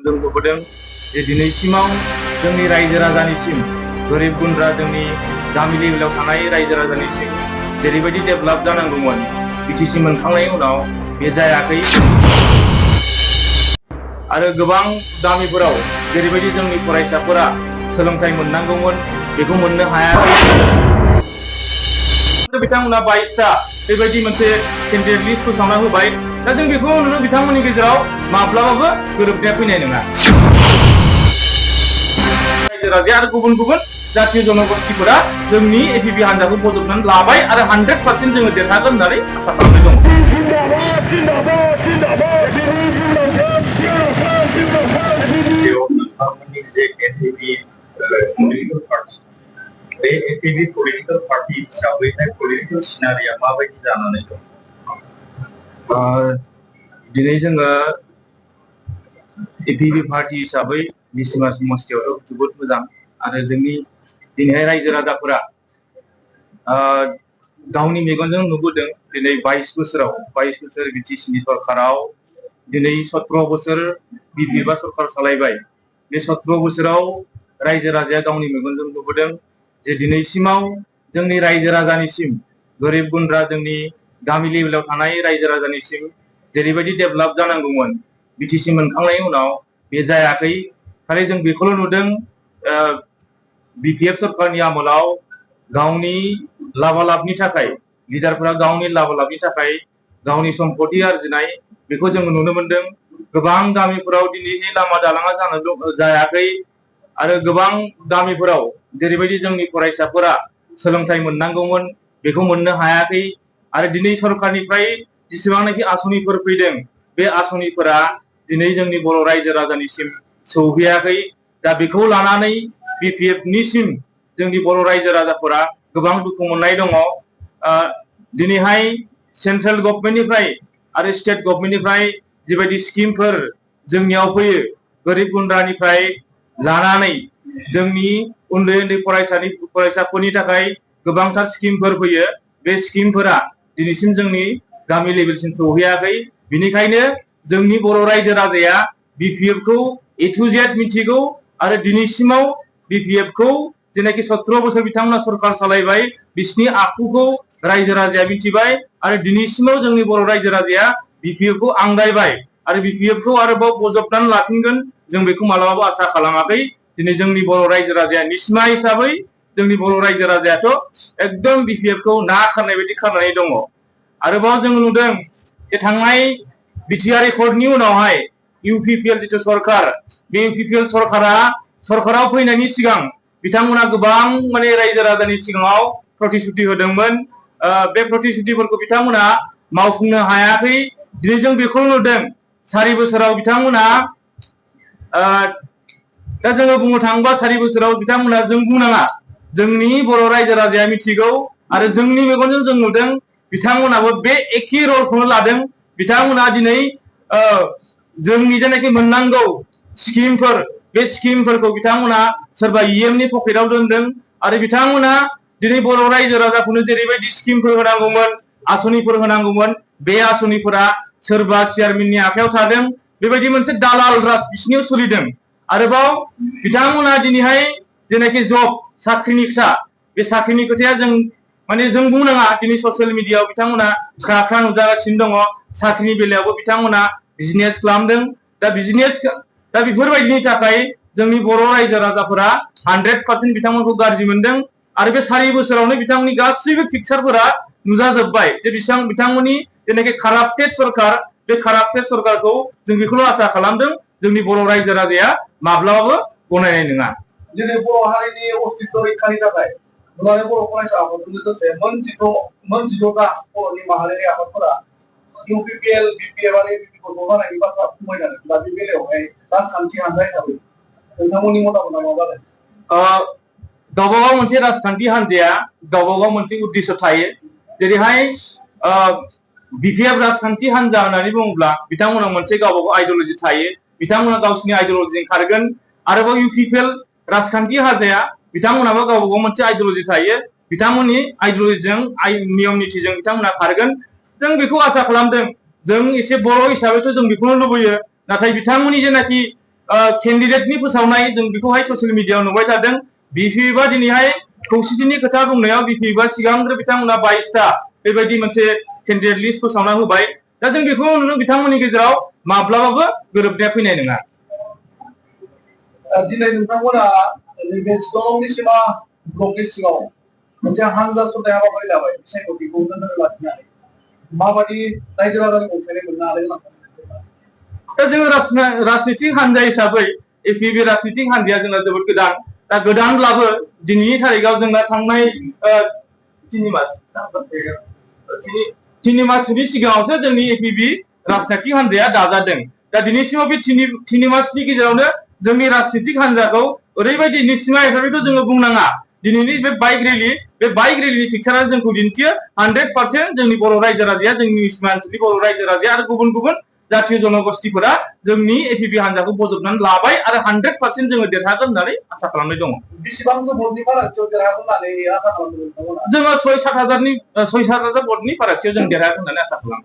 जों नुबोदों जे दिनैसिमाव जोंनि रायजो राजानिसिम गोरिब गुन्द्रा जोंनि गामि लेभेलाव थानाय रायजो राजानिसिम जेरैबायदि डेभेलप जानांगौमोन बिटिसि मोनखांनायनि उनाव बे जायाखै आरो गोबां गामिफोराव जेरैबायदि जोंनि फरायसाफोरा सोलोंथाइ मोननांगौमोन बेखौ मोननो हायाखै बिथांमोना 22टा बेबायदि मोनसे केन्डिडेट लिस्ट फोसावना होबाय दा जों बेखौ नुनो बिथांमोननि गेजेराव माब्लाबाबो गोरोबनाया फैनाय नङा रायजो राजा आरो गुबुन गुबुन जातीय जनगोष्ठीफोरा जोंनि एपिबि हान्जाखौ बजबनानै लाबाय आरो 100% जोङो देरहागोन होननानै आसा खालामनाय दङ एपिबि पलिटिकल पार्टी हिसाबैहाय पलिटिकल सिनारिया माबायदि जानानै दं दिनै जोङो एपिबि पार्टी हिसाबै मिसिमा समष्टियावथ' जोबोद मोजां आरो जोंनि दिनैहाय रायजो राजाफोरा गावनि मेगनजों नुबोदों दिनै 22 बोसोर बिटिसिनि सरकाराव दिनै 17 बोसोर बिपिएफआ सरकार सालायबाय बे 17 बोसोराव रायजो राजाया गावनि मेगनजों नुबोदों जे दिनैसिमाव जोंनि रायजो राजानिसिम गोरिब गुन्द्रा जोंनि गामि लेभेलाव थानाय रायजो राजानिसिम जेरैबायदि डेभेलप जानांगौमोन बिटिसि मोनखांनायनि उनाव बे जायाखै खालि जों बेखौल' नुदों बिपिएफ सरकारनि आमोलाव गावनि लाभालाभनि थाखाय लिडारफोरा गावनि लाभालाभनि थाखाय गावनि सम्पति आरजिनाय बेखौ जों नुनो मोनदों गोबां गामिफोराव दिनैनि लामा दालाङा जायाखै आरो गोबां गामिफोराव जेरैबायदि जोंनि फरायसाफोरा सोलोंथाइ मोननांगौमोन बेखौ मोननो हायाखै आरो दिनै सरकारनिफ्राय जेसेबांनाखि आसनिफोर फैदों बे आसनिफोरा दिनै जोंनि बर' रायजो राजानिसिम सौहैयाखै दा बेखौ लानानै बिपिएफनिसिम जोंनि बर' रायजो राजाफोरा गोबां दुखु मोननाय दङ दिनैहाय सेन्ट्रेल गभर्नमेन्टनिफ्राय आरो स्टेट गभर्नमेन्टनिफ्राय जिबायदि स्किमफोर जोंनियाव फैयो गोरिब गुन्द्रानिफ्राय लानानै जोंनि उन्दै उन्दै फरायसाफोरनि थाखाय गोबांथार स्किमफोर फैयो बे स्किमफोरा दिनैसिम जोंनि गामि लेभेलसिम सौहैयाखै बिनिखायनो जोंनि बर' रायजो राजाया बिपिएफखौ ए टु जेड मिथिगौ आरो दिनैसिमाव बिपिएफखौ जेनाखि 17 बोसोर बिथांमोना सरकार सालायबाय बिसिनि आखुखौ रायजो राजाया मिथिबाय आरो दिनैसिमाव जोंनि बर' रायजो राजाया बिपिएफखौ आंगायबाय आरो बिपिएफखौ आरोबाव बजबनानै लाफिनगोन जों बेखौ मालाबाबो आसा खालामाखै दिनै जोंनि बर' रायजो राजाया निस्मा हिसाबै जोंनि बर' रायजो राजायाथ' एकदम बिपिएफखौ ना खारनाय बायदि खारनानै दङ आरोबाव जों नुदों जे थांनाय बिटिआर एकर्डनि उनावहाय इउपिपिएल जिथु सरकार बे इउपिपिएल सरकाराव फैनायनि सिगां बिथांमोना गोबां माने रायजो राजानि सिगाङाव प्रतिश्रुति होदोंमोन बे प्रतिश्रुतिफोरखौ बिथांमोना मावफुंनो हायाखै दिनै जों बेखौ नुदों 4 बोसोराव बिथांमोना दा जोङो बुंनो थाङोबा 4 बोसोराव बिथांमोना जों बुंनाङा जोंनि बर' रायजो राजाया मिथिगौ आरो जोंनि मेगनजों जों नुदों बिथांमोनाबो बे एखे रलखौनो लादों बिथांमोना दिनै जोंनि जेनाखि मोननांगौ स्किमफोर बे स्किमफोरखौ बिथांमोना सोरबा इएमनि पकेटाव दोनदों आरो बिथांमोना दिनै बर' रायजो राजाफोरनो जेरैबायदि स्किमफोर होनांगौमोन आसनिफोर होनांगौमोन बे आसनिफोरा सोरबा चेयारमेननि आखायाव थादों बेबायदि मोनसे दालाल राज बिसिनियाव सोलिदों आरोबाव बिथांमोना दिनैहाय जेनाखि जब साख्रिनि खोथा बे साख्रिनि खोथाया जों बुंनाङा दिनै ससियेल मिडियायाव बिथांमोना स्राख्रा नुजागासिनो दङ साख्रिनि बेलायावबो बिथांमोना बिजनेस खालामदों दा बेफोरबायदिनि थाखाय जोंनि बर' रायजो राजाफोरा 100% बिथांमोनखौ गाज्रि मोनदों आरो बे 4 बोसोरावनो बिथांमोननि गासैबो पिक्चारफोरा नुजाजोब्बाय जे बिथांमोननि जेनाखि काराप्टेड सरकार बे काराप्टेड सरकारखौ जों बेखौल' आसा खालामदों जोंनि बर' रायजो राजाया माब्लाबाबो गनायनाय नङा दिनै बर' हारिनि अस्तित्व रैखानि थाखाय दुलाराय बर' फरायसा आफादजों लोगोसे मोन 18टा बर'नि माहारियारि आफादफोरा इउपिपिएल बिपिएफ आरो एपिपिखौ ज' जानायनि बाथ्रा फोरमायनानै दा बे बेलायावहाय राजखान्थि हानजा हिसाबै नोंथांमोननि मतामतआ मा जादों गावबागाव मोनसे राजखान्थि हान्जाया गावबागाव मोनसे उद्देश्य थायो जेरैहाय बिपिएफ राजखान्थि हान्जा होननानै बुङोब्ला बिथांमोना मोनसे गावबागाव आइडियोल'जि थायो बिथांमोना गावसिनि आइडियोल'जिजों खारगोन आरोबाव इउपिपिएल राजखान्थि हान्जाया बिथांमोनाबो गावबागाव मोनसे आइडियोल'जि थायो बिथांमोननि आइडियोल'जिजों नियम निथिजों बिथांमोना खारगोन जों बेखौ आसा खालामदों जों एसे बर' हिसाबैथ' जों बेखौनो लुबैयो नाथाय बिथांमोननि जेनाखि केन्डिडेटनि फोसावनाय जों बेखौहाय ससियेल मिडियायाव नुबाय थादों बिपिएफआ दिनैहाय खौसेथिनि खोथा बुंनायाव बिपिएफआ सिगांग्रो बिथांमोना 22टा बेबायदि मोनसे केन्डिडेट लिस्ट फोसावना होबाय दा जों बेखौ नुनो बिथांमोननि गेजेराव माब्लाबाबो गोरोबनाया फैनाय नङा दिनै नोंथांमोना नैबे शिलंनि सिमा ब्लकनि सिङाव मोनसे हानजा खुंनाय हाबाफारि लाबाय सायख'थिखौ नोजोर लाखिनानै माबादि रायजो राजानि अनसायनाय मोननो हादों दा जोङो राजनितिक हान्जा हिसाबै एपिबि राजनितिक हान्जाया जोंना जोबोद गोदान दा गोदानब्लाबो दिनैनि थारिखआव जोंना थांनाय 3 मासनि सिगाङावसो जोंनि एपिबि राजनितिक हान्जाया दाजादों दा दिनैसिमाव बे 3 मासनि गेजेरावनो जोंनि राजनितिक हान्जाखौ ओरैबायदि निसिमा हिसाबैथ' जोङो बुंनाङा दिनैनि बे बाइक रेलिनि पिक्चारा जोंखौ दिन्थियो 100% जोंनि बर' रायजो राजाया जोंनि मानसिनि बर' रायजो राजाया आरो गुबुन गुबुन जातीय जनगोष्ठीफोरा जोंनि एपिबि हान्जाखौ बजबनानै लाबाय आरो 100% जोङो देरहागोन होननानै आसा खालामनाय दङ बेसेबां भटनि फारागथियाव देरहागोन होननानै आसा खालामदों जोङो 6-7 हाजार भटनि फारागथियाव जों देरहागोन होननानै आसा खालामो